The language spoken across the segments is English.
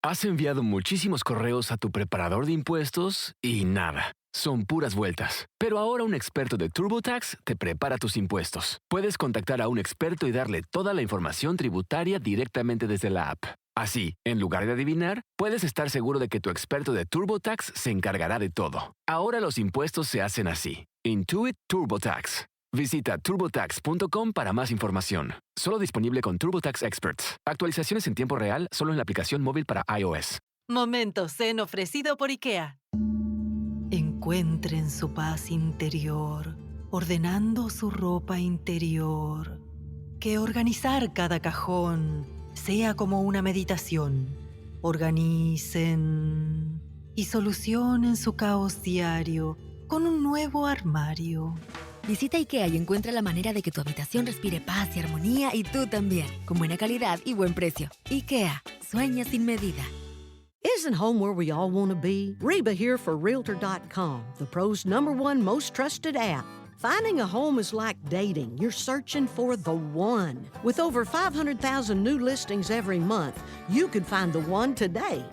Has enviado muchísimos correos a tu preparador de impuestos y nada. Son puras vueltas. Pero ahora un experto de TurboTax te prepara tus impuestos. Puedes contactar a un experto y darle toda la información tributaria directamente desde la app. Así, en lugar de adivinar, puedes estar seguro de que tu experto de TurboTax se encargará de todo. Ahora los impuestos se hacen así. Intuit TurboTax. Visita turbotax.com para más información. Solo disponible con TurboTax Experts. Actualizaciones en tiempo real solo en la aplicación móvil para iOS. Momento Zen ofrecido por IKEA. Encuentren su paz interior, ordenando su ropa interior. Que organizar cada cajón sea como una meditación. Organicen y solucionen su caos diario con un nuevo armario. Visita IKEA y encuentra la manera de que tu habitación respire paz y armonía y tú también, con buena calidad y buen precio. IKEA, sueña sin medida. Isn't home where we all want to be? Reba here for Realtor.com, the pros' #1 most trusted app. Finding a home is like dating. You're searching for the one. With over 500,000 new listings every month, you could find the one today.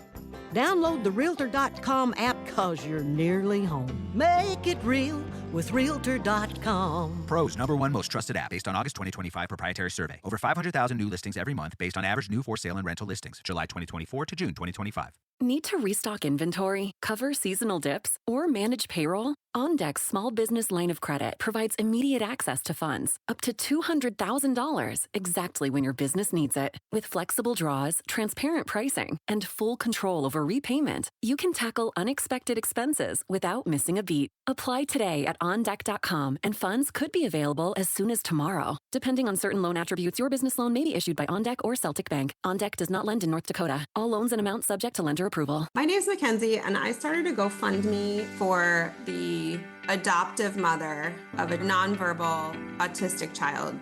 Download the Realtor.com app because you're nearly home. Make it real with Realtor.com. Pros #1 most trusted app based on August 2025 proprietary survey. Over 500,000 new listings every month based on average new for sale and rental listings. July 2024 to June 2025. Need to restock inventory, cover seasonal dips, or manage payroll? OnDeck's small business line of credit provides immediate access to funds, up to $200,000, exactly when your business needs it. With flexible draws, transparent pricing, and full control over repayment, you can tackle unexpected expenses without missing a beat. Apply today at OnDeck.com, and funds could be available as soon as tomorrow. Depending on certain loan attributes, your business loan may be issued by OnDeck or Celtic Bank. OnDeck does not lend in North Dakota. All loans and amounts subject to lender approval. My name's Mackenzie, and I started a GoFundMe for the adoptive mother of a nonverbal autistic child.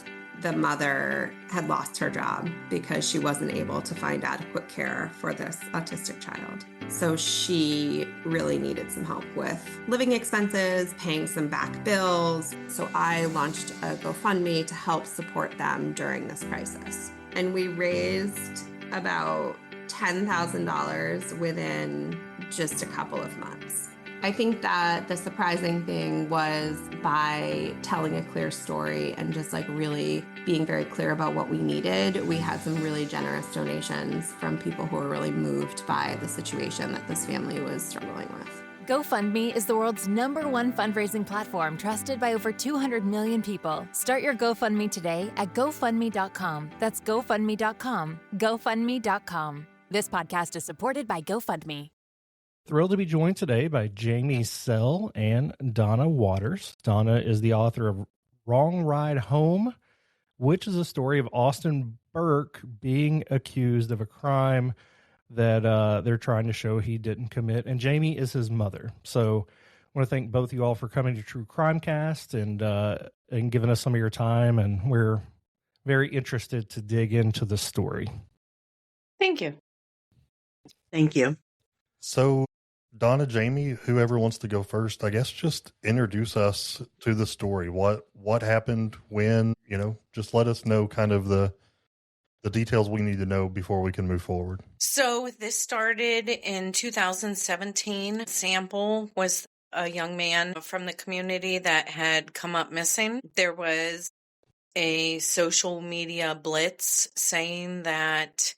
The mother had lost her job because she wasn't able to find adequate care for this autistic child. So she really needed some help with living expenses, paying some back bills. So I launched a GoFundMe to help support them during this crisis. And we raised about $10,000 within just a couple of months. I think that the surprising thing was by telling a clear story and just like really being very clear about what we needed, we had some really generous donations from people who were really moved by the situation that this family was struggling with. GoFundMe is the world's #1 fundraising platform trusted by over 200 million people. Start your GoFundMe today at GoFundMe.com. That's GoFundMe.com. GoFundMe.com. This podcast is supported by GoFundMe. Thrilled to be joined today by Jamie Sell and Donna Waters. Donna is the author of Wrong Ride Home, which is a story of Austin Burke being accused of a crime that they're trying to show he didn't commit. And Jamie is his mother. So I want to thank both of you all for coming to True Crime Cast and giving us some of your time. And we're very interested to dig into the story. Thank you. Thank you. So, Donna, Jamie, whoever wants to go first, I guess just introduce us to the story. What happened when, just let us know kind of the details we need to know before we can move forward. So this started in 2017. Sample was a young man from the community that had come up missing. There was a social media blitz saying that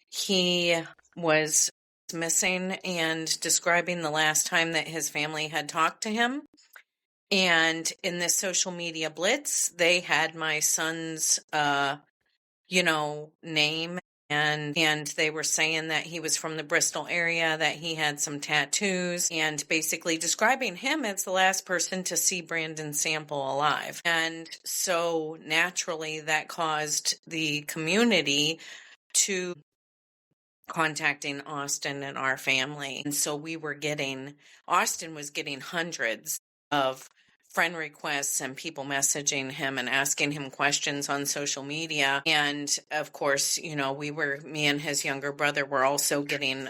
he was missing and describing the last time that his family had talked to him. And in this social media blitz, they had my son's, name. And they were saying that he was from the Bristol area, that he had some tattoos, and basically describing him as the last person to see Brandon Sample alive. And so naturally that caused the community to contacting Austin and our family. And so Austin was getting hundreds of friend requests and people messaging him and asking him questions on social media. And of course, me and his younger brother were also getting,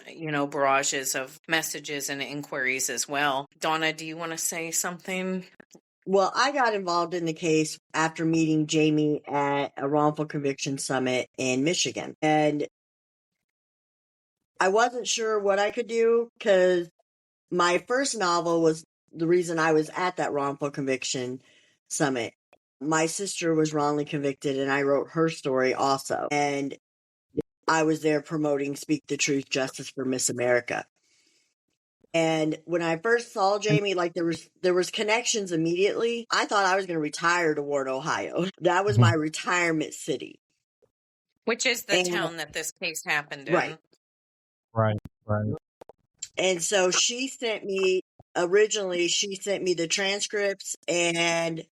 barrages of messages and inquiries as well. Donna, do you want to say something? Well, I got involved in the case after meeting Jamie at a wrongful conviction summit in Michigan. And I wasn't sure what I could do because my first novel was the reason I was at that wrongful conviction summit. My sister was wrongly convicted and I wrote her story also. And I was there promoting Speak the Truth, Justice for Miss America. And when I first saw Jamie, like there was connections immediately. I thought I was going to retire to Warren, Ohio. That was my retirement city. Which is the town that this case happened in. Right. Right. And so she sent me the transcripts and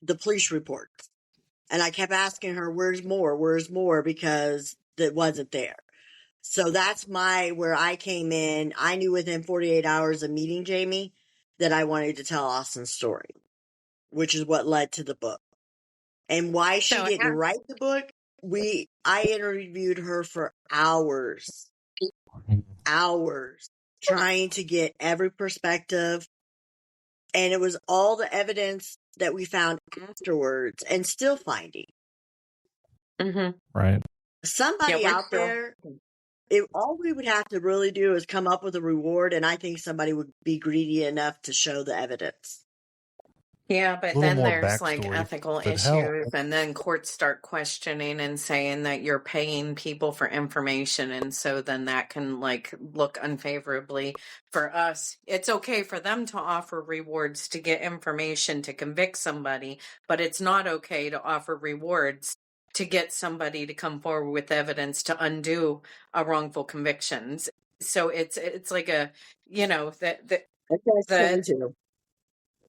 the police reports. And I kept asking her, where's more? Because that wasn't there. So that's where I came in. I knew within 48 hours of meeting Jamie that I wanted to tell Austin's story, which is what led to the book. And why she didn't write the book, I interviewed her for hours, trying to get every perspective. And it was all the evidence that we found afterwards and still finding. Mm-hmm. Right. Somebody out there, all we would have to really do is come up with a reward, and I think somebody would be greedy enough to show the evidence. Yeah, but then there's like ethical issues, and then courts start questioning and saying that you're paying people for information, and so then that can like look unfavorably for us. It's okay for them to offer rewards to get information to convict somebody, but it's not okay to offer rewards to get somebody to come forward with evidence to undo a wrongful convictions. So it's like a,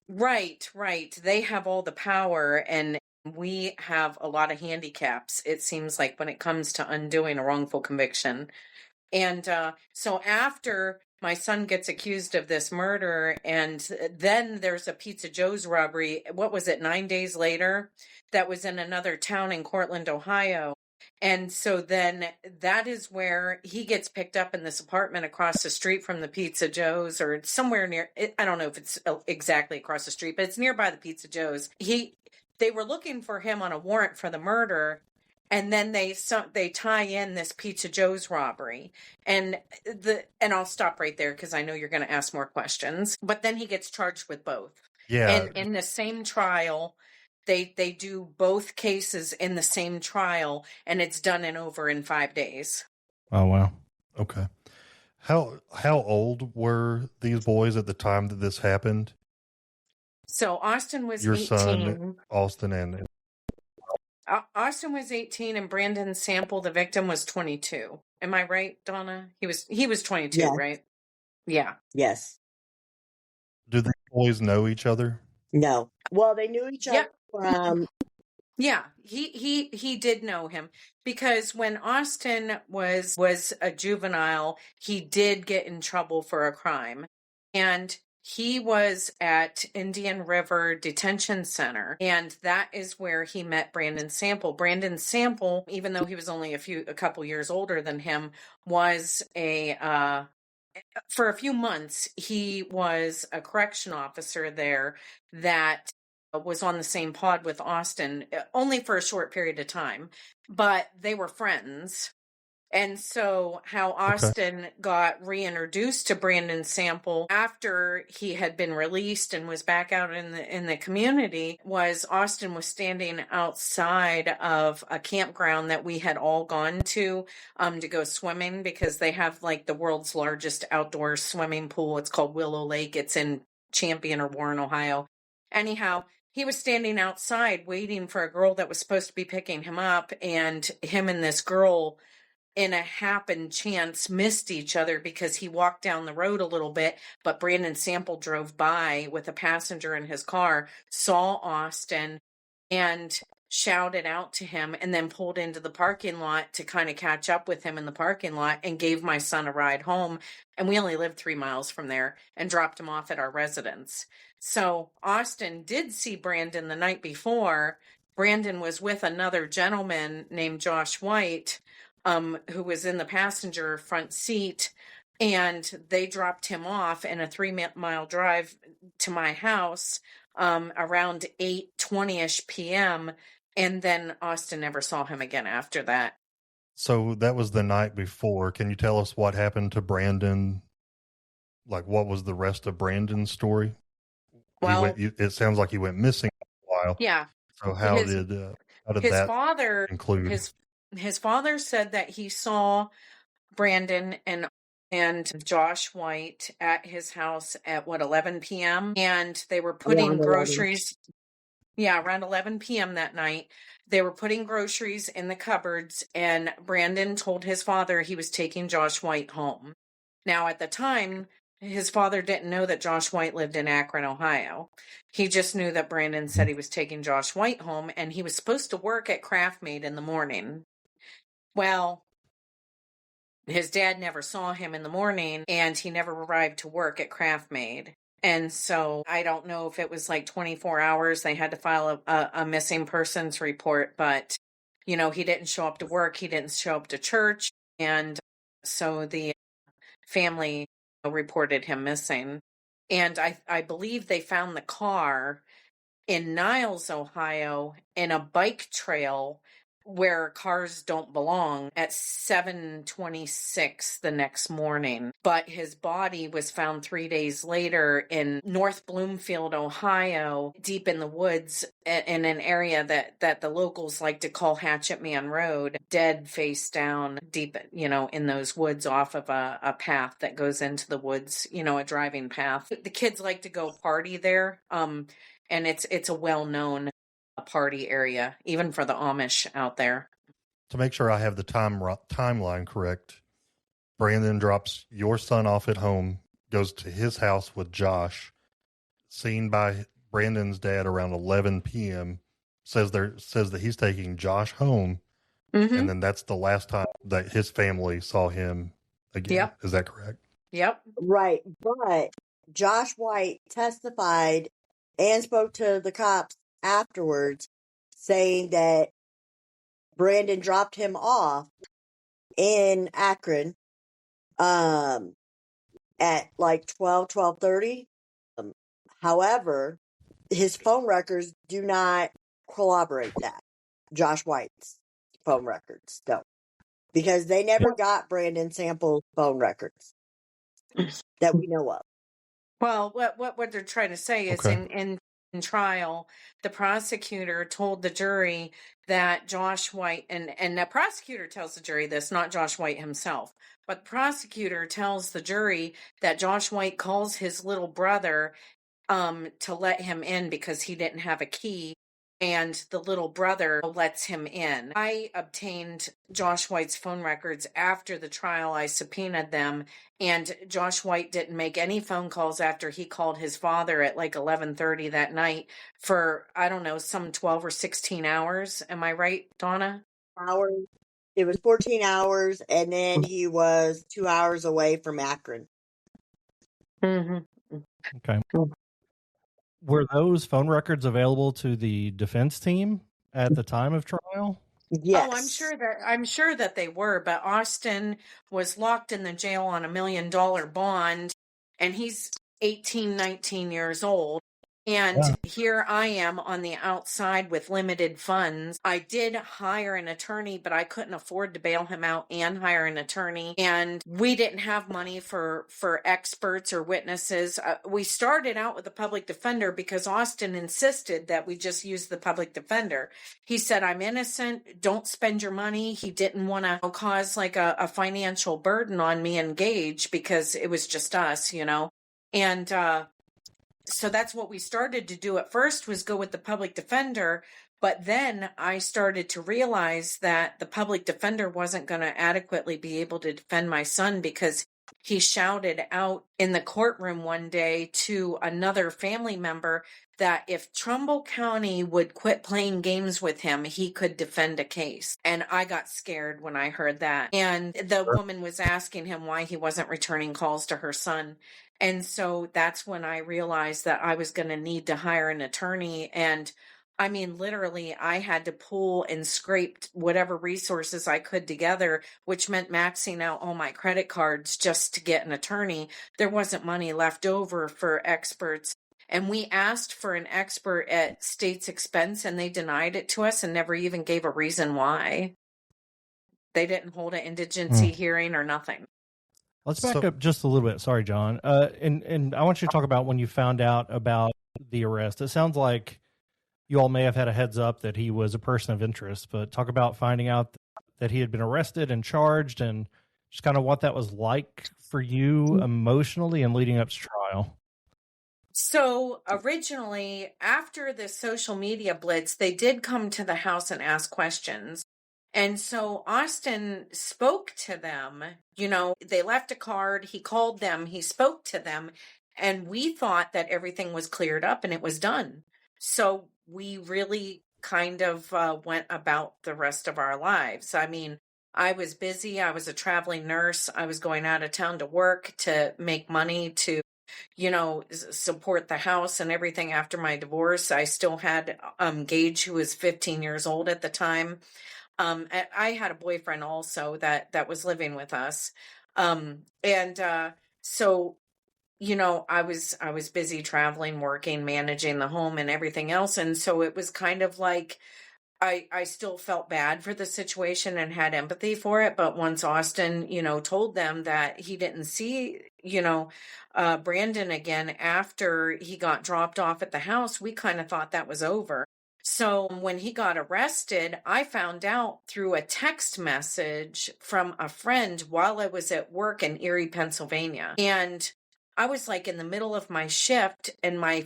Right. They have all the power, and we have a lot of handicaps, it seems like, when it comes to undoing a wrongful conviction. And so after my son gets accused of this murder, and then there's a Pizza Joe's robbery, what was it, 9 days later? That was in another town in Cortland, Ohio. And so then that is where he gets picked up in this apartment across the street from the Pizza Joe's, or somewhere near, I don't know if it's exactly across the street, but it's nearby the Pizza Joe's. They were looking for him on a warrant for the murder, and then they tie in this Pizza Joe's robbery. And I'll stop right there because I know you're going to ask more questions. But then he gets charged with both. Yeah. And in the same trial, they do both cases in the same trial, and it's done in 5 days. Oh, wow. Okay. How old were these boys at the time that this happened? So Austin was Your 18. son, Austin, and Austin was 18, and Brandon Sample, the victim, was 22. Am I right, Donna? He was 22, yes. Right? Yeah. Yes. Do the boys know each other? No. Well, they knew each other from. Yeah, he did know him because when Austin was a juvenile, he did get in trouble for a crime, and he was at Indian River Detention Center, and that is where he met Brandon Sample. Brandon Sample, even though he was only a couple years older than him, was for a few months, he was a correction officer there that was on the same pod with Austin, only for a short period of time, but they were friends. And so how Austin got reintroduced to Brandon Sample after he had been released and was back out in the community was Austin was standing outside of a campground that we had all gone to go swimming, because they have like the world's largest outdoor swimming pool. It's called Willow Lake. It's in Champion or Warren, Ohio. Anyhow, he was standing outside waiting for a girl that was supposed to be picking him up, and him and this girl, in a happen chance, missed each other because he walked down the road a little bit, but Brandon Sample drove by with a passenger in his car, saw Austin, and shouted out to him, and then pulled into the parking lot to kind of catch up with him in the parking lot, and gave my son a ride home. And we only lived 3 miles from there, and dropped him off at our residence. So Austin did see Brandon the night before. Brandon was with another gentleman named Josh White, who was in the passenger front seat, and they dropped him off in a 3-mile drive to my house around 8:20ish p.m. And then Austin never saw him again after that. So that was the night before. Can you tell us what happened to Brandon? Like, what was the rest of Brandon's story? Well, it sounds like he went missing for a while. yeah. So how His did his that father include? his father said that he saw Brandon and Josh White at his house at 11 p.m. and they were putting Around 11. groceries. Yeah, around 11 p.m. that night. They were putting groceries in the cupboards, and Brandon told his father he was taking Josh White home. Now, at the time, his father didn't know that Josh White lived in Akron, Ohio. He just knew that Brandon said he was taking Josh White home, and he was supposed to work at Kraft Maid in the morning. Well, his dad never saw him in the morning, and he never arrived to work at Kraft Maid. And so I don't know if it was like 24 hours. They had to file a missing persons report, but, you know, he didn't show up to work. He didn't show up to church. And so the family reported him missing. And I believe they found the car in Niles, Ohio, in a bike trail where cars don't belong at 7:26 the next morning. But his body was found 3 days later in North Bloomfield, Ohio, deep in the woods in an area that the locals like to call Hatchet Man Road, dead face down deep, you know, in those woods off of a path that goes into the woods, you know, a driving path. The kids like to go party there. And it's a well-known party area, even for the Amish out there. To make sure I have the timeline correct, Brandon drops your son off at home, goes to his house with Josh, seen by Brandon's dad around 11 p.m., says that he's taking Josh home, and then that's the last time that his family saw him again. Yep. Is that correct? Yep. Right. But Josh White testified and spoke to the cops afterwards, saying that Brandon dropped him off in Akron at like 12:30. However, his phone records do not corroborate that. Josh White's phone records don't, because they never got Brandon Sample's phone records that we know of. Well, what they're trying to say is in trial, the prosecutor told the jury that Josh White, and the prosecutor tells the jury this, not Josh White himself, but the prosecutor tells the jury that Josh White calls his little brother to let him in because he didn't have a key, and the little brother lets him in. I obtained Josh White's phone records after the trial. I subpoenaed them, and Josh White didn't make any phone calls after he called his father at like 11:30 that night for, I don't know, some 12 or 16 hours. Am I right, Donna? Hours. It was 14 hours, and then he was 2 hours away from Akron. Mm-hmm. Okay. Were those phone records available to the defense team at the time of trial? Yes. Oh, I'm sure that they were, but Austin was locked in the jail on $1 million bond, and he's 18, 19 years old. And here I am on the outside with limited funds. I did hire an attorney, but I couldn't afford to bail him out and hire an attorney. And we didn't have money for experts or witnesses. We started out with a public defender because Austin insisted that we just use the public defender. He said, I'm innocent. Don't spend your money. He didn't want to cause like a financial burden on me and Gage because it was just us, you know. And, so that's what we started to do at first, was go with the public defender. But then I started to realize that the public defender wasn't going to adequately be able to defend my son because he shouted out in the courtroom one day to another family member that if Trumbull County would quit playing games with him, he could defend a case. And I got scared when I heard that. And the woman was asking him why he wasn't returning calls to her son. And so that's when I realized that I was going to need to hire an attorney. And I mean, literally, I had to pull and scrape whatever resources I could together, which meant maxing out all my credit cards just to get an attorney. There wasn't money left over for experts. And we asked for an expert at state's expense, and they denied it to us and never even gave a reason why. They didn't hold an indigency hearing or nothing. Let's back up just a little bit. Sorry, John. And I want you to talk about when you found out about the arrest. It sounds like you all may have had a heads up that he was a person of interest, but talk about finding out that he had been arrested and charged and just kind of what that was like for you emotionally and leading up to trial. So originally, after the social media blitz, they did come to the house and ask questions. And so Austin spoke to them. You know, they left a card. He called them. He spoke to them. And we thought that everything was cleared up and it was done. So we really kind of went about the rest of our lives. I mean, I was busy. I was a traveling nurse. I was going out of town to work to make money to, you know, support the house and everything after my divorce. I still had Gage, who was 15 years old at the time. I had a boyfriend also that was living with us. So, you know, I was busy traveling, working, managing the home and everything else. And so it was kind of like, I still felt bad for the situation and had empathy for it. But once Austin, you know, told them that he didn't see, you know, Brandon again after he got dropped off at the house, we kind of thought that was over. So when he got arrested, I found out through a text message from a friend while I was at work in Erie, Pennsylvania. And I was like in the middle of my shift and my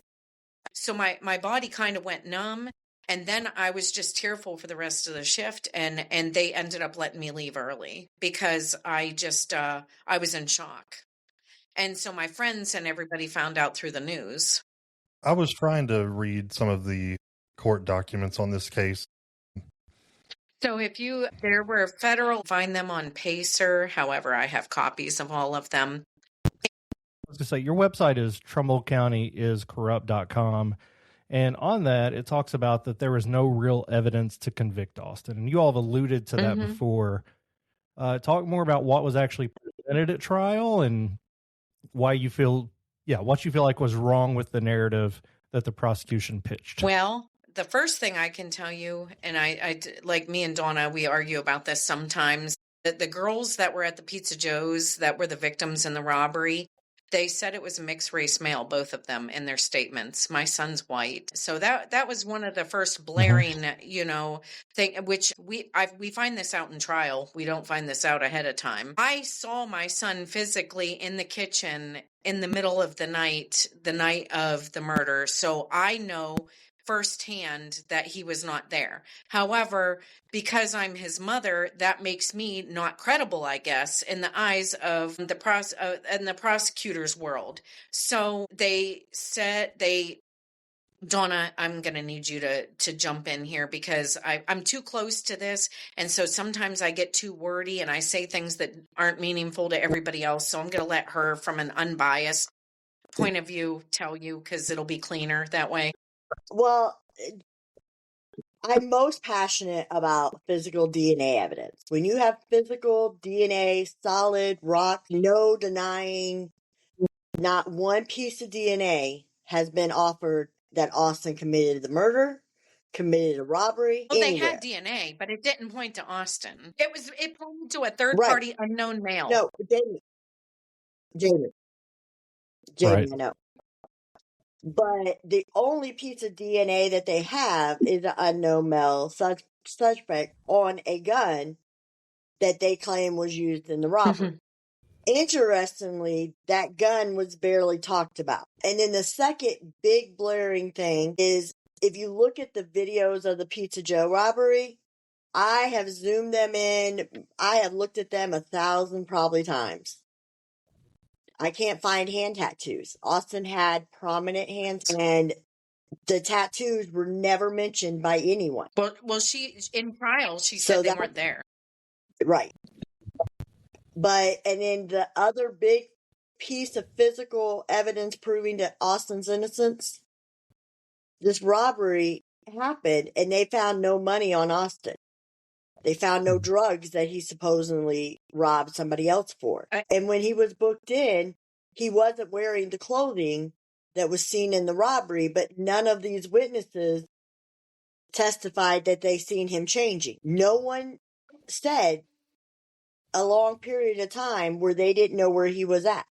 body kind of went numb. And then I was just tearful for the rest of the shift. And they ended up letting me leave early because I just, I was in shock. And so my friends and everybody found out through the news. I was trying to read some of the court documents on this case. So there were federal, find them on Pacer. However, I have copies of all of them. I was going to say, your website is TrumbullCountyIsCorrupt.com. And on that, it talks about that there was no real evidence to convict Austin. And you all have alluded to that before. Talk more about what was actually presented at trial and what you feel like was wrong with the narrative that the prosecution pitched. Well, the first thing I can tell you, and I like me and Donna, we argue about this sometimes, that the girls that were at the Pizza Joe's that were the victims in the robbery, they said it was a mixed race male, both of them, in their statements. My son's white. So that was one of the first blaring, you know, thing, which we find this out in trial. We don't find this out ahead of time. I saw my son physically in the kitchen in the middle of the night of the murder. So I know firsthand that he was not there. However, because I'm his mother, that makes me not credible, I guess, in the eyes of in the prosecutor's world. So Donna, I'm going to need you to jump in here because I'm too close to this. And so sometimes I get too wordy and I say things that aren't meaningful to everybody else. So I'm going to let her, from an unbiased point of view, tell you, because it'll be cleaner that way. Well, I'm most passionate about physical DNA evidence. When you have physical DNA, solid, rock, no denying, not one piece of DNA has been offered that Austin committed the murder, committed a robbery. Well, anywhere. They had DNA, but it didn't point to Austin. It pointed to a third party unknown male. No, Jamie, Right. I know. But the only piece of DNA that they have is an unknown male suspect on a gun that they claim was used in the robbery. Interestingly, that gun was barely talked about. And then the second big blaring thing is, if you look at the videos of the Pizza Joe robbery, I have zoomed them in. I have looked at them 1,000 probably times. I can't find hand tattoos. Austin had prominent hands, and the tattoos were never mentioned by anyone. Well, in trial, she said they weren't there. Right. And then the other big piece of physical evidence proving that Austin's innocence, this robbery happened and they found no money on Austin. They found no drugs that he supposedly robbed somebody else for. And when he was booked in, he wasn't wearing the clothing that was seen in the robbery, but none of these witnesses testified that they seen him changing. No one said a long period of time where they didn't know where he was at.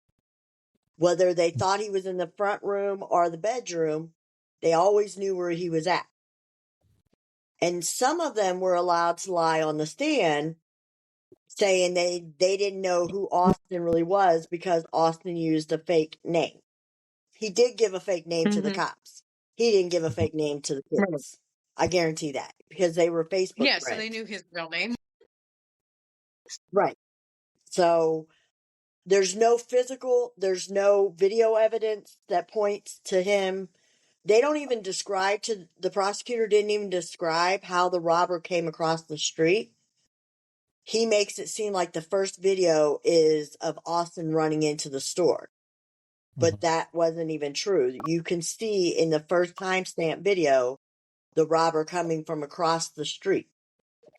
Whether they thought he was in the front room or the bedroom, they always knew where he was at. And some of them were allowed to lie on the stand saying they didn't know who Austin really was because Austin used a fake name. He did give a fake name to the cops. He didn't give a fake name to the kids. I guarantee that because they were Facebook friends. So they knew his real name. Right. So there's no video evidence that points to him. They don't even the prosecutor didn't even describe how the robber came across the street. He makes it seem like the first video is of Austin running into the store. But that wasn't even true. You can see in the first timestamp video, the robber coming from across the street.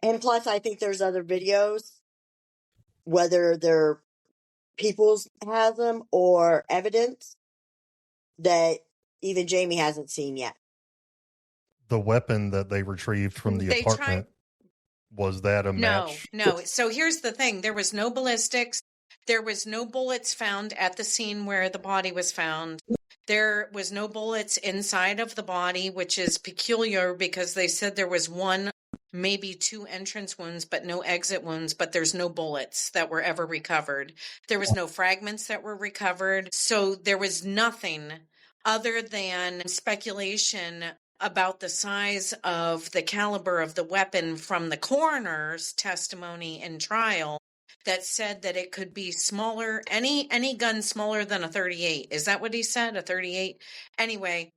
And plus, I think there's other videos, whether they're People's has them or evidence that even Jamie hasn't seen yet. The weapon that they retrieved from the apartment, was that a match? No. So here's the thing. There was no ballistics. There was no bullets found at the scene where the body was found. There was no bullets inside of the body, which is peculiar because they said there was one, maybe two entrance wounds, but no exit wounds, but there's no bullets that were ever recovered. There was no fragments that were recovered. So there was nothing other than speculation about the size of the caliber of the weapon from the coroner's testimony and trial that said that it could be smaller, any gun smaller than a 38. Is that what he said? A 38? Anyway,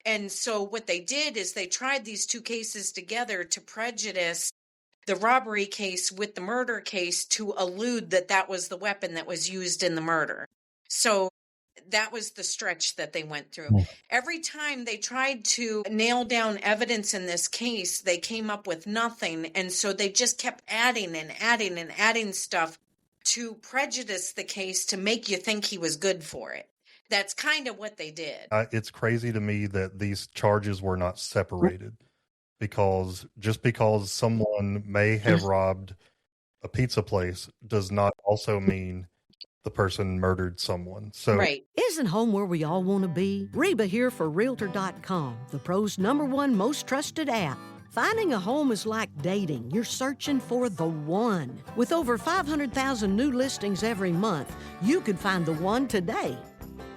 and so what they did is they tried these two cases together to prejudice the robbery case with the murder case to allude that that was the weapon that was used in the murder. So that was the stretch that they went through. Every time they tried to nail down evidence in this case, they came up with nothing. And so they just kept adding and adding and adding stuff to prejudice the case to make you think he was good for it. That's kind of what they did. It's crazy to me that these charges were not separated, because just because someone may have robbed a pizza place does not also mean the person murdered someone. So right. Isn't home where we all want to be? Reba here for Realtor.com, the pros' #1 most trusted app. Finding a home is like dating. You're searching for the one. With over 500,000 new listings every month, you could find the one today.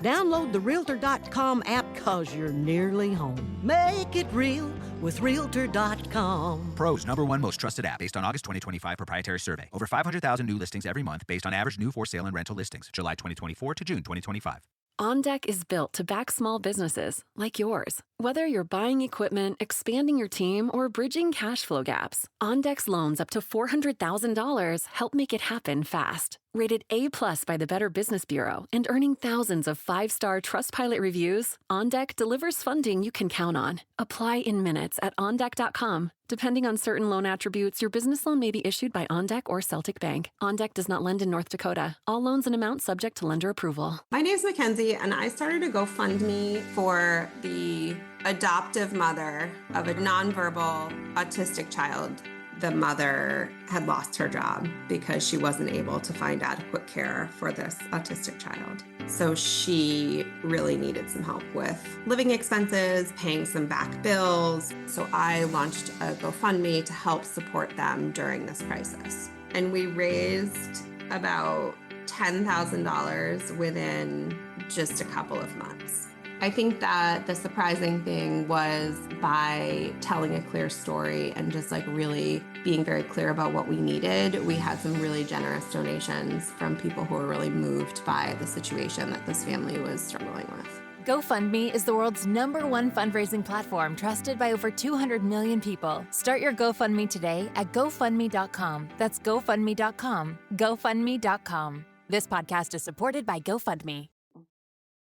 Download the Realtor.com app because you're nearly home. Make it real with Realtor.com. Pros #1 most trusted app based on August 2025 proprietary survey. Over 500,000 new listings every month based on average new for sale and rental listings. July 2024 to June 2025. OnDeck is built to back small businesses like yours. Whether you're buying equipment, expanding your team, or bridging cash flow gaps, OnDeck's loans up to $400,000 help make it happen fast. Rated A+ by the Better Business Bureau and earning thousands of 5-star Trustpilot reviews, OnDeck delivers funding you can count on. Apply in minutes at OnDeck.com. Depending on certain loan attributes, your business loan may be issued by OnDeck or Celtic Bank. OnDeck does not lend in North Dakota. All loans and amounts subject to lender approval. My name's Mackenzie, and I started a GoFundMe for the adoptive mother of a nonverbal autistic child. The mother had lost her job because she wasn't able to find adequate care for this autistic child. So she really needed some help with living expenses, paying some back bills. So I launched a GoFundMe to help support them during this crisis. And we raised about $10,000 within just a couple of months. I think that the surprising thing was by telling a clear story and just really being very clear about what we needed, we had some really generous donations from people who were really moved by the situation that this family was struggling with. GoFundMe is the world's #1 fundraising platform trusted by over 200 million people. Start your GoFundMe today at GoFundMe.com. That's GoFundMe.com. GoFundMe.com. This podcast is supported by GoFundMe.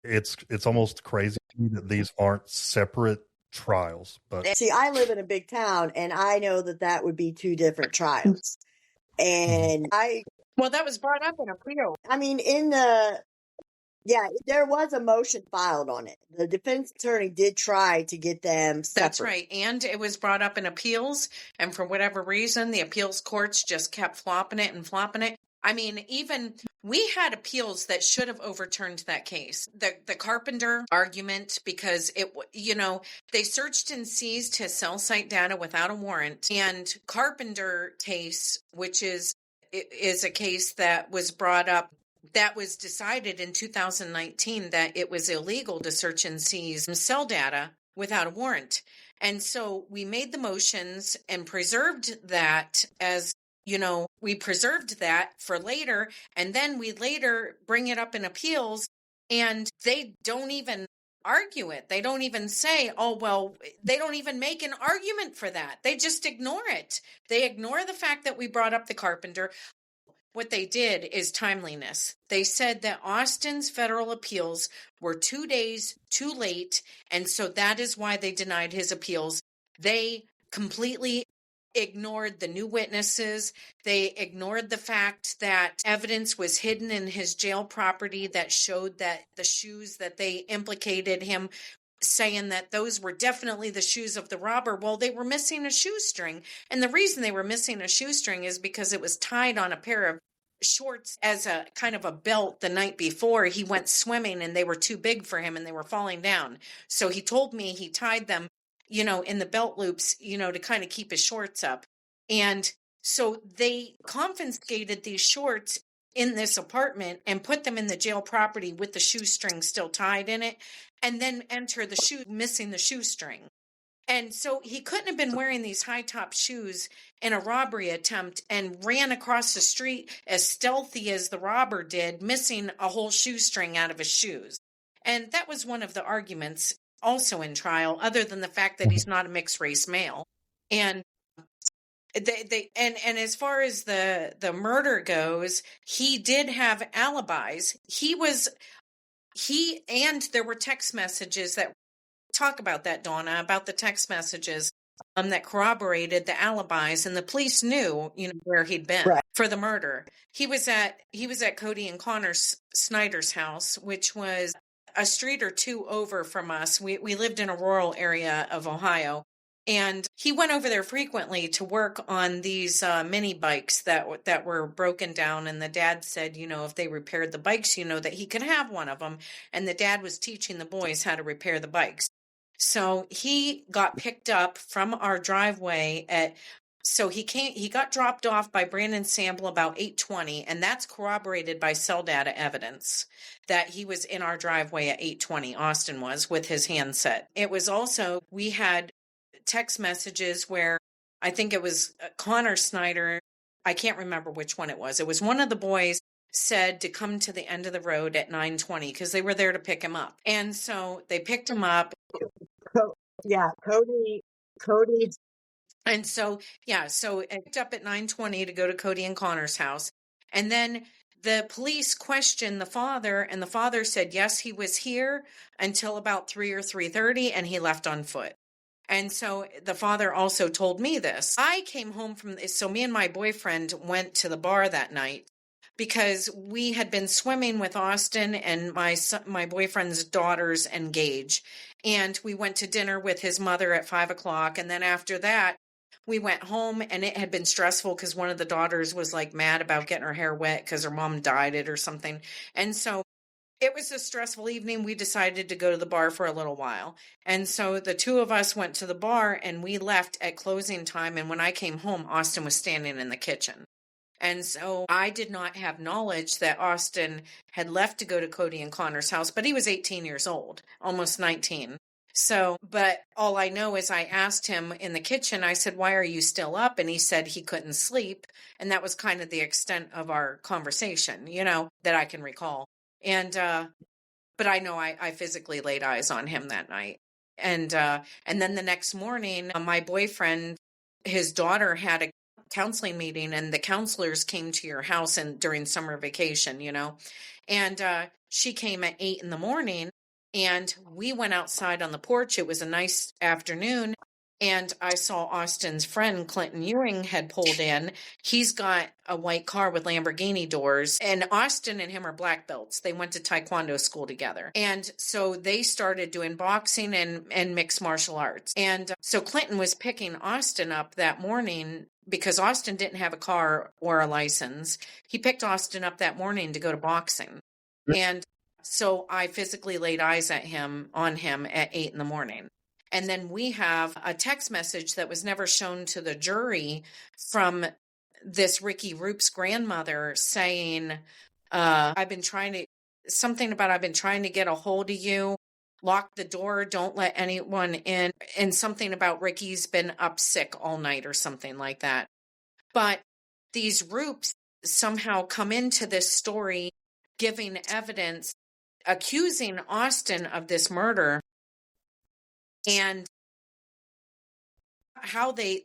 It's almost crazy to me that these aren't separate trials. But see, I live in a big town, and I know that would be two different trials. And that was brought up in a appeal. I mean, there was a motion filed on it. The defense attorney did try to get them separate. That's right. And it was brought up in appeals. And for whatever reason, the appeals courts just kept flopping it. I mean, even we had appeals that should have overturned that case. The Carpenter argument, because they searched and seized his cell site data without a warrant, and Carpenter case, which is a case that was brought up, that was decided in 2019 that it was illegal to search and seize cell data without a warrant. And so we made the motions and preserved that as, we preserved that for later. And then we later bring it up in appeals and they don't even argue it. They don't even say, oh, well, they don't even make an argument for that. They just ignore it. They ignore the fact that we brought up the Carpenter. What they did is timeliness. They said that Austin's federal appeals were 2 days too late, and so that is why they denied his appeals. They completely ignored the new witnesses. They ignored the fact that evidence was hidden in his jail property that showed that the shoes that they implicated him, saying that those were definitely the shoes of the robber. Well, they were missing a shoestring. And the reason they were missing a shoestring is because it was tied on a pair of shorts as a kind of a belt the night before. He went swimming and they were too big for him and they were falling down. So he told me he tied them, in the belt loops, to kind of keep his shorts up. And so they confiscated these shorts in this apartment and put them in the jail property with the shoestring still tied in it, and then enter the shoe missing the shoestring. And so he couldn't have been wearing these high top shoes in a robbery attempt and ran across the street as stealthy as the robber did, missing a whole shoestring out of his shoes. And that was one of the arguments also in trial, other than the fact that he's not a mixed race male. And and as far as the murder goes, he did have alibis. And there were text messages that talk about that, Donna, about the text messages that corroborated the alibis, and the police knew, where he'd been for the murder. He was at Cody and Connor Snyder's house, which was a street or two over from us. We lived in a rural area of Ohio. And he went over there frequently to work on these mini bikes that were broken down. And the dad said, if they repaired the bikes, that he could have one of them. And the dad was teaching the boys how to repair the bikes. So he got picked up from our driveway he got dropped off by Brandon Sample about 8:20, and that's corroborated by cell data evidence that he was in our driveway at 8:20. Austin was, with his handset. It was also, we had text messages where I think it was Connor Snyder. I can't remember which one it was. It was one of the boys said to come to the end of the road at 9:20 because they were there to pick him up. And so they picked him up. Yeah, Cody. And so it picked up at 9:20 to go to Cody and Connor's house. And then the police questioned the father, and the father said, yes, he was here until about 3 or 3:30, and he left on foot. And so the father also told me this. I came home so me and my boyfriend went to the bar that night because we had been swimming with Austin and my boyfriend's daughters and Gage. And we went to dinner with his mother at 5:00. And then after that, we went home, and it had been stressful because one of the daughters was like mad about getting her hair wet because her mom dyed it or something. And so it was a stressful evening. We decided to go to the bar for a little while. And so the two of us went to the bar and we left at closing time. And when I came home, Austin was standing in the kitchen. And so I did not have knowledge that Austin had left to go to Cody and Connor's house, but he was 18 years old, almost 19. So, but all I know is I asked him in the kitchen, I said, why are you still up? And he said he couldn't sleep. And that was kind of the extent of our conversation, that I can recall. And, but I know I physically laid eyes on him that night. And then the next morning, my boyfriend, his daughter had a counseling meeting, and the counselors came to your house during summer vacation, and she came at 8 a.m, and we went outside on the porch. It was a nice afternoon, And I saw Austin's friend, Clinton Ewing, had pulled in. He's got a white car with Lamborghini doors. And Austin and him are black belts. They went to Taekwondo school together. And so they started doing boxing and mixed martial arts. And so Clinton was picking Austin up that morning because Austin didn't have a car or a license. He picked Austin up that morning to go to boxing. And so I physically laid eyes on him at 8 a.m. And then we have a text message that was never shown to the jury from this Ricky Roop's grandmother saying, I've been trying to get a hold of you, lock the door, don't let anyone in, and something about Ricky's been up sick all night or something like that. But these Roops somehow come into this story giving evidence, accusing Austin of this murder. And how they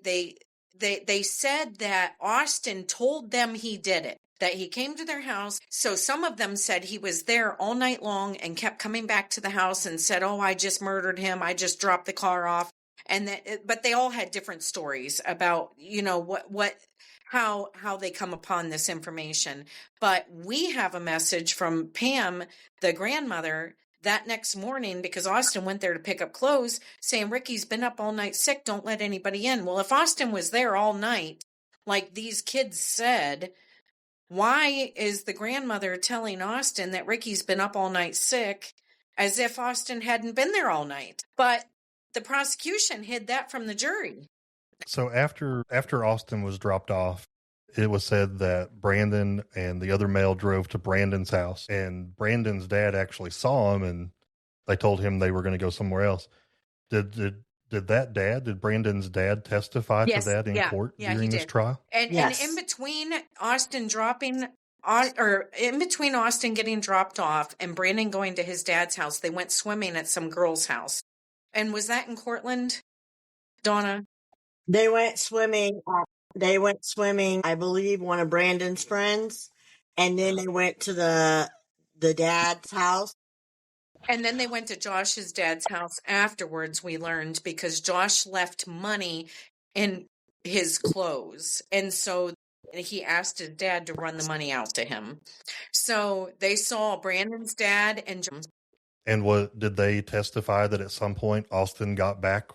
said that Austin told them he did it, that he came to their house. So some of them said he was there all night long and kept coming back to the house and said, oh, I just murdered him. I just dropped the car off. And but they all had different stories about, how they come upon this information. But we have a message from Pam, the grandmother, that next morning, because Austin went there to pick up clothes, saying Ricky's been up all night sick, don't let anybody in. Well, if Austin was there all night, like these kids said, why is the grandmother telling Austin that Ricky's been up all night sick as if Austin hadn't been there all night? But the prosecution hid that from the jury. So after Austin was dropped off, it was said that Brandon and the other male drove to Brandon's house, and Brandon's dad actually saw him, and they told him they were going to go somewhere else. Did Brandon's dad testify to that in court during this trial? And in between Austin getting dropped off and Brandon going to his dad's house, they went swimming at some girl's house. And was that in Cortland, Donna? They went swimming. I believe one of Brandon's friends, and then they went to the dad's house. And then they went to Josh's dad's house afterwards, we learned, because Josh left money in his clothes. And so he asked his dad to run the money out to him. So they saw Brandon's dad and John. And did they testify that at some point Austin got back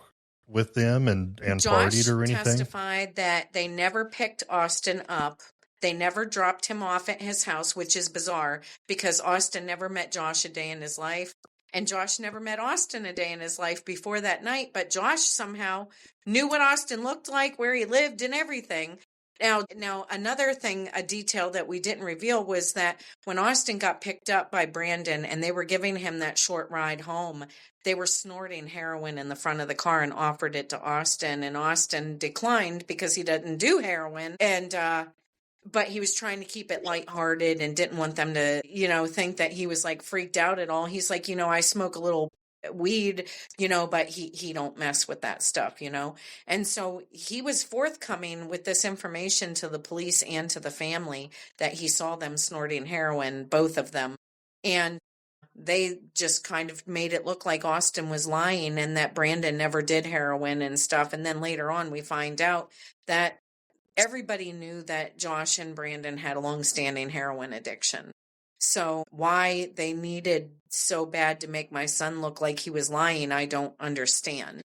with them and partied or anything? Josh testified that they never picked Austin up. They never dropped him off at his house, which is bizarre because Austin never met Josh a day in his life. And Josh never met Austin a day in his life before that night. But Josh somehow knew what Austin looked like, where he lived and everything. Now, another thing, a detail that we didn't reveal was that when Austin got picked up by Brandon and they were giving him that short ride home, they were snorting heroin in the front of the car and offered it to Austin. And Austin declined because he doesn't do heroin. But he was trying to keep it lighthearted and didn't want them to, think that he was like freaked out at all. He's like, I smoke a little weed, but he don't mess with that stuff, And so he was forthcoming with this information to the police and to the family that he saw them snorting heroin, both of them. And they just kind of made it look like Austin was lying and that Brandon never did heroin and stuff. And then later on, we find out that everybody knew that Josh and Brandon had a long-standing heroin addiction. So why they needed so bad to make my son look like he was lying, I don't understand.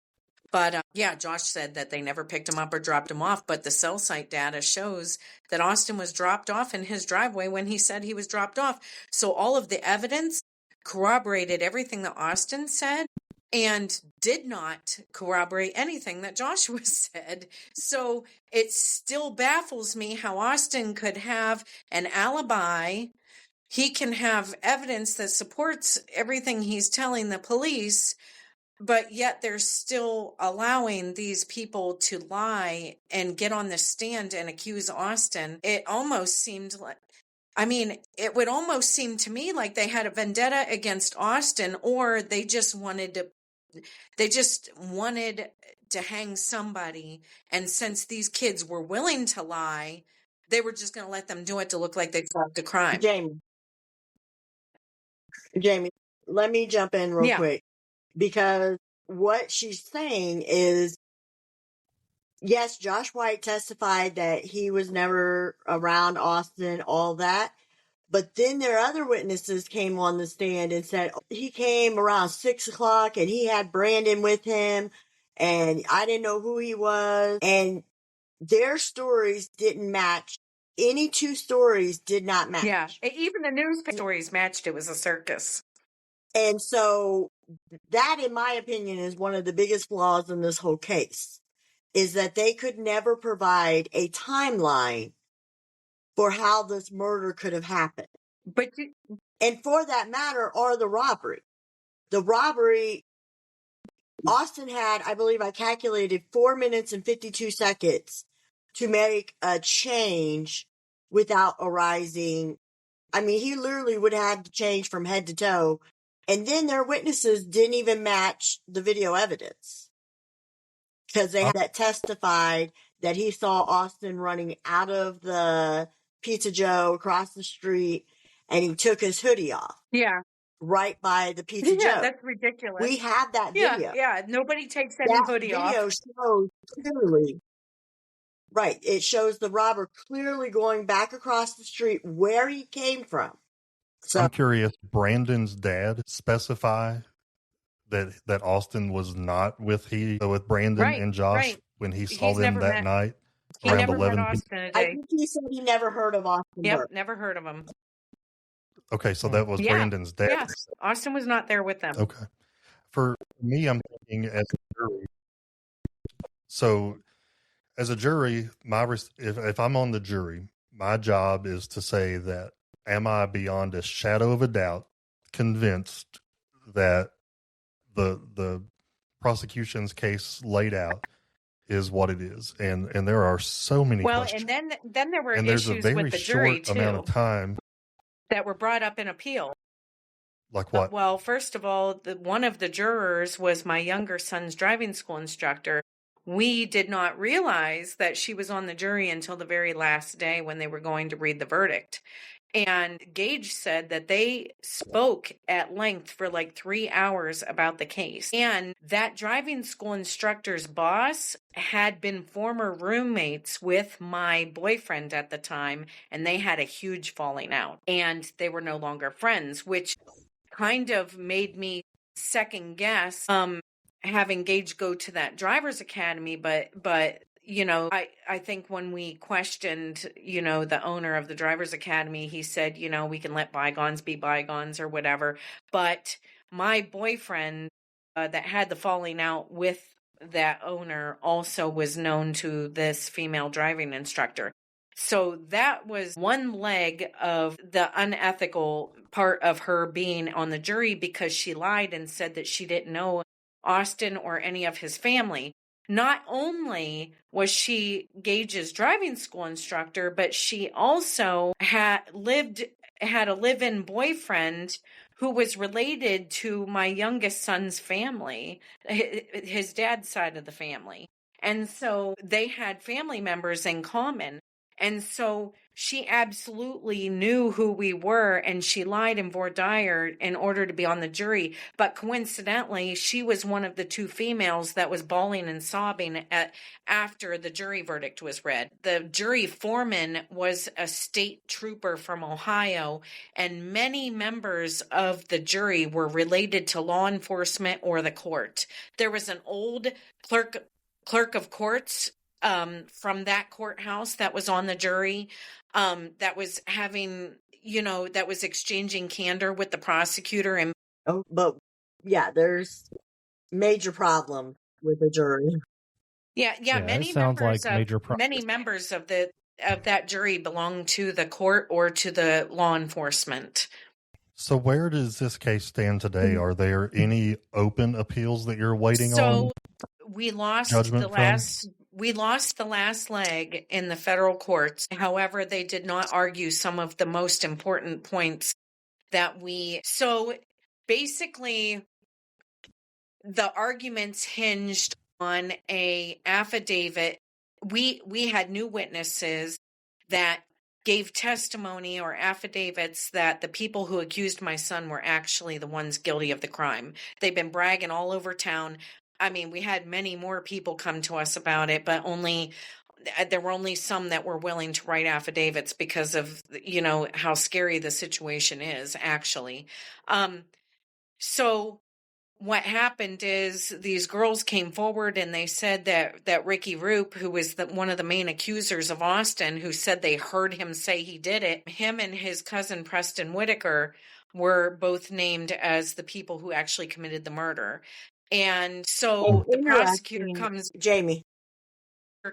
But Josh said that they never picked him up or dropped him off. But the cell site data shows that Austin was dropped off in his driveway when he said he was dropped off. So all of the evidence corroborated everything that Austin said and did not corroborate anything that Joshua said. So it still baffles me how Austin could have an alibi. He can have evidence that supports everything he's telling the police, but yet they're still allowing these people to lie and get on the stand and accuse Austin. It almost seemed like, it would almost seem to me like they had a vendetta against Austin, or they just wanted to hang somebody. And since these kids were willing to lie, they were just going to let them do it to look like they solved a crime. Jamie, let me jump in real quick, because what she's saying is Yes, Josh White testified that he was never around Austin, all that. But then their other witnesses came on the stand and said he came around 6:00 and he had Brandon with him and I didn't know who he was. And their stories didn't match. Any two stories did not match. Yeah, even the news stories matched. It was a circus. And so that, in my opinion, is one of the biggest flaws in this whole case, is that they could never provide a timeline for how this murder could have happened. And for that matter, or the robbery. The robbery, Austin had, I believe I calculated, 4 minutes and 52 seconds to make a change without arising. I mean, he literally would have had to change from head to toe. And then their witnesses didn't even match the video evidence. Because they had that testified that he saw Austin running out of the Pizza Joe across the street and he took his hoodie off. Yeah. Right by the Pizza Joe. Yeah, that's ridiculous. We have that video. Yeah, nobody takes any hoodie off. That video shows clearly. Right. It shows the robber clearly going back across the street where he came from. So I'm curious, Brandon's dad specify that Austin was not with Brandon and Josh when he saw them that night around 11 p.m. I think he said he never heard of Austin. Yep, Burke. never heard of him. Okay, so that was Brandon's dad. Yes, Austin was not there with them. Okay. For me, I'm thinking as a jury. So as a jury, if I'm on the jury, my job is to say that, am I beyond a shadow of a doubt convinced that the prosecution's case laid out is what it is? And there are so many questions. And then there were there's issues a very with the jury short amount of time that were brought up in appeal. Like what? Well, first of all, one of the jurors was my younger son's driving school instructor. We did not realize that she was on the jury until the very last day when they were going to read the verdict. And Gage said that they spoke at length for like 3 hours about the case. And that driving school instructor's boss had been former roommates with my boyfriend at the time, and they had a huge falling out. And they were no longer friends, which kind of made me second guess having Gage go to that driver's academy. But you know, I think when we questioned, you know, the owner of the driver's academy, he said, you know, we can let bygones be bygones or whatever. But my boyfriend that had the falling out with that owner also was known to this female driving instructor. So that was one leg of the unethical part of her being on the jury, because she lied and said that she didn't know Austin or any of his family. Not only was she Gage's driving school instructor, but she also had a live-in boyfriend who was related to my youngest son's family, his dad's side of the family. And so they had family members in common. And so she absolutely knew who we were, and she lied in voir dire in order to be on the jury. But coincidentally, she was one of the two females that was bawling and sobbing after the jury verdict was read. The jury foreman was a state trooper from Ohio, and many members of the jury were related to law enforcement or the court. There was an old clerk of courts from that courthouse that was on the jury, that was having, you know, that was exchanging candor with the prosecutor. And but yeah, there's major problem with the jury. Yeah, many members of that jury belong to the court or to the law enforcement. So where does this case stand today? Are there any open appeals that you're waiting on? So we lost the last leg in the federal courts. However, they did not argue some of the most important points so basically the arguments hinged on a affidavit. We had new witnesses that gave testimony or affidavits that the people who accused my son were actually the ones guilty of the crime. They've been bragging all over town. I mean, we had many more people come to us about it, but there were only some that were willing to write affidavits because of, how scary the situation is, actually. So what happened is these girls came forward and they said that Ricky Roop, who was one of the main accusers of Austin, who said they heard him say he did it, him and his cousin Preston Whitaker were both named as the people who actually committed the murder. And so the prosecutor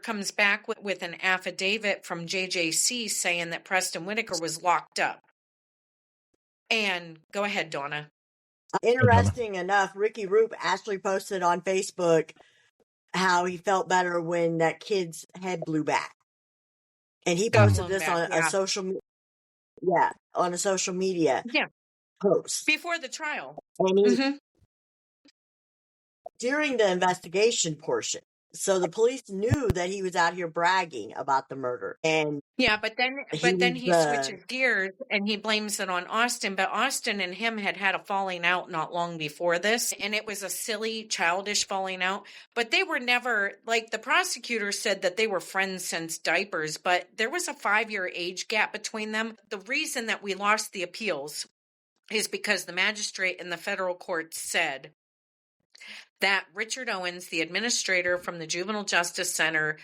comes back with an affidavit from JJC saying that Preston Whitaker was locked up. And go ahead, Donna. Interesting enough, Ricky Roop actually posted on Facebook how he felt better when that kid's head blew back. And he posted this on a social media post. Before the trial. And during the investigation portion. So the police knew that he was out here bragging about the murder. And but then he switches gears and he blames it on Austin. But Austin and him had a falling out not long before this. And it was a silly, childish falling out. But they were never, like the prosecutor said that they were friends since diapers. But there was a 5-year age gap between them. The reason that we lost the appeals is because the magistrate in the federal court said that Richard Owens, the administrator from the Juvenile Justice Center,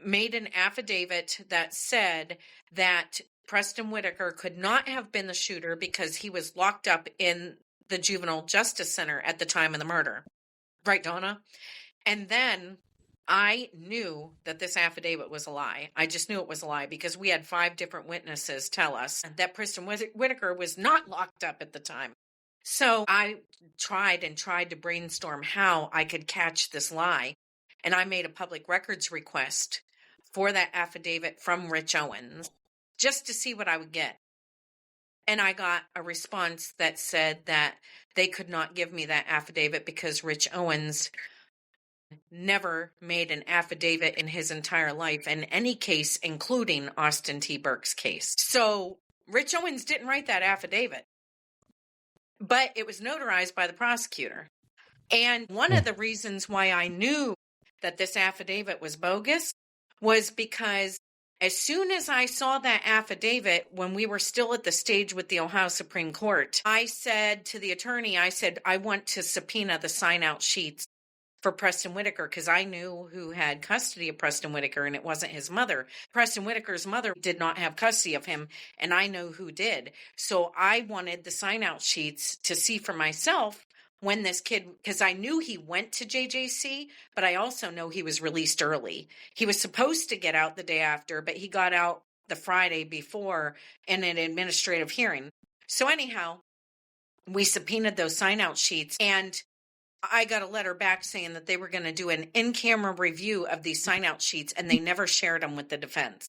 made an affidavit that said that Preston Whitaker could not have been the shooter because he was locked up in the Juvenile Justice Center at the time of the murder. Right, Donna? And then I knew that this affidavit was a lie. I just knew it was a lie because we had 5 different witnesses tell us that Preston Whitaker was not locked up at the time. So I tried to brainstorm how I could catch this lie. And I made a public records request for that affidavit from Rich Owens just to see what I would get. And I got a response that said that they could not give me that affidavit because Rich Owens never made an affidavit in his entire life in any case, including Austin T. Burke's case. So Rich Owens didn't write that affidavit. But it was notarized by the prosecutor. And one of the reasons why I knew that this affidavit was bogus was because as soon as I saw that affidavit, when we were still at the stage with the Ohio Supreme Court, I said to the attorney, I want to subpoena the sign-out sheets for Preston Whitaker because I knew who had custody of Preston Whitaker and it wasn't his mother. Preston Whitaker's mother did not have custody of him and I know who did. So I wanted the sign-out sheets to see for myself when this kid, because I knew he went to JJC, but I also know he was released early. He was supposed to get out the day after, but he got out the Friday before in an administrative hearing. So anyhow, we subpoenaed those sign-out sheets and I got a letter back saying that they were going to do an in-camera review of these sign-out sheets and they never shared them with the defense.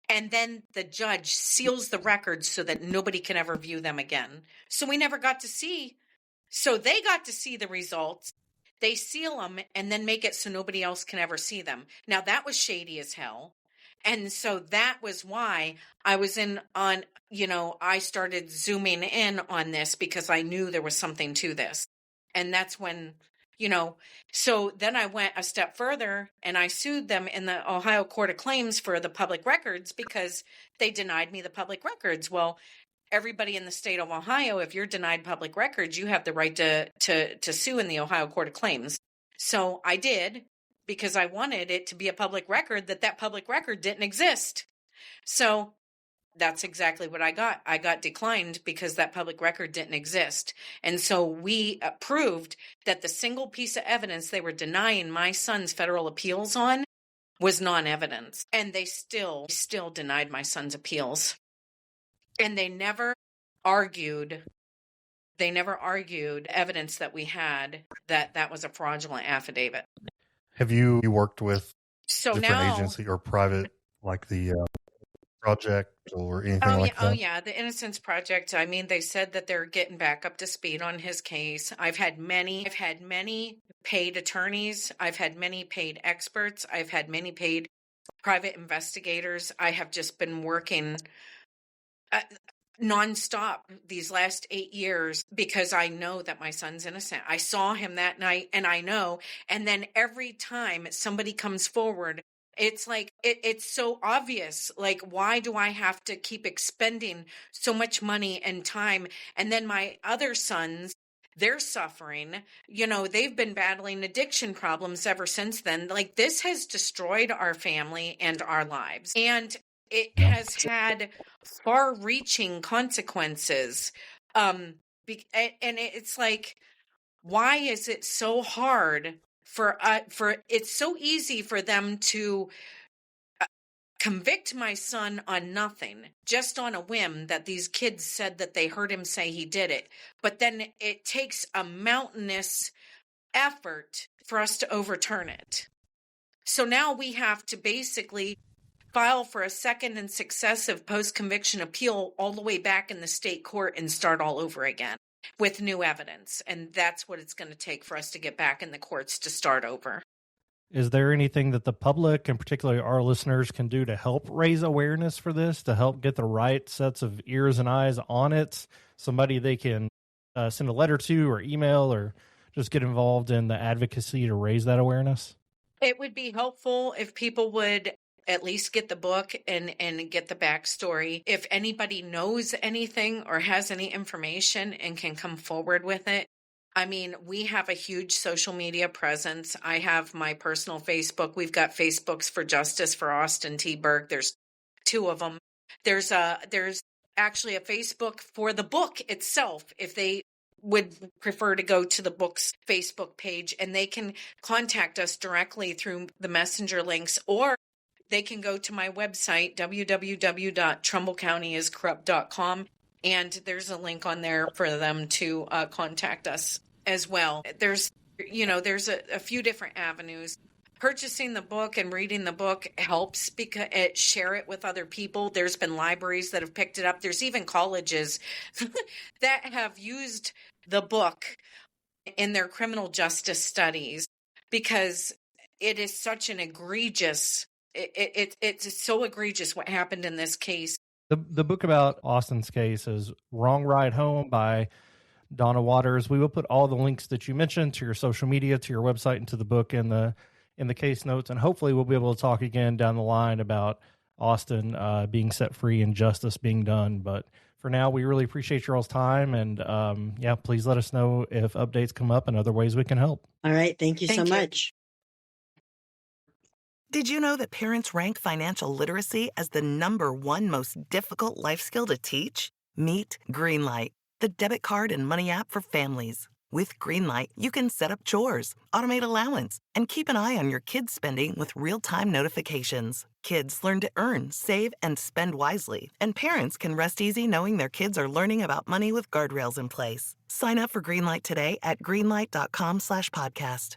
And then the judge seals the records so that nobody can ever view them again. So we never got to see. So they got to see the results. They seal them and then make it so nobody else can ever see them. Now that was shady as hell. And so that was why I was I started zooming in on this because I knew there was something to this. And that's when, so then I went a step further and I sued them in the Ohio Court of Claims for the public records because they denied me the public records. Well, everybody in the state of Ohio, if you're denied public records, you have the right to sue in the Ohio Court of Claims. So I did because I wanted it to be a public record that public record didn't exist. So that's exactly what I got. I got declined because that public record didn't exist. And so we proved that the single piece of evidence they were denying my son's federal appeals on was non-evidence. And they still denied my son's appeals. And they never argued evidence that we had that was a fraudulent affidavit. Have you worked with different agency or private, like the Project or anything like that? Oh yeah, the Innocence Project. I mean, they said that they're getting back up to speed on his case. I've had many paid attorneys. I've had many paid experts. I've had many paid private investigators. I have just been working. nonstop these last 8 years because I know that my son's innocent. I saw him that night and I know. And then every time somebody comes forward, it's like, it's so obvious. Like, why do I have to keep expending so much money and time? And then my other sons, they're suffering. You know, they've been battling addiction problems ever since then. Like, this has destroyed our family and our lives. And it has had far-reaching consequences. And it's like, why is it so hard for it's so easy for them to convict my son on nothing, just on a whim that these kids said that they heard him say he did it. But then it takes a mountainous effort for us to overturn it. So now we have to basically file for a second and successive post-conviction appeal all the way back in the state court and start all over again with new evidence. And that's what it's going to take for us to get back in the courts to start over. Is there anything that the public, and particularly our listeners, can do to help raise awareness for this, to help get the right sets of ears and eyes on it? Somebody they can send a letter to or email or just get involved in the advocacy to raise that awareness? It would be helpful if people would at least get the book and get the backstory. If anybody knows anything or has any information and can come forward with it. I mean, we have a huge social media presence. I have my personal Facebook. We've got Facebooks for Justice for Austin T. Burke. There's 2 of them. There's actually a Facebook for the book itself, if they would prefer to go to the book's Facebook page, and they can contact us directly through the messenger links, or they can go to my website, www.trumbullcountyiscorrupt.com, and there's a link on there for them to contact us as well. There's a few different avenues. Purchasing the book and reading the book helps because share it with other people. There's been libraries that have picked it up. There's even colleges that have used the book in their criminal justice studies because it is such an egregious. It's so egregious what happened in this case. The book about Austin's case is Wrong Ride Home by Donna Waters. We will put all the links that you mentioned to your social media, to your website, and to the book in the case notes. And hopefully we'll be able to talk again down the line about Austin being set free and justice being done. But for now, we really appreciate your all's time. And please let us know if updates come up and other ways we can help. All right. Thank you so much. Did you know that parents rank financial literacy as the #1 most difficult life skill to teach? Meet Greenlight, the debit card and money app for families. With Greenlight, you can set up chores, automate allowance, and keep an eye on your kids' spending with real-time notifications. Kids learn to earn, save, and spend wisely, and parents can rest easy knowing their kids are learning about money with guardrails in place. Sign up for Greenlight today at greenlight.com/podcast.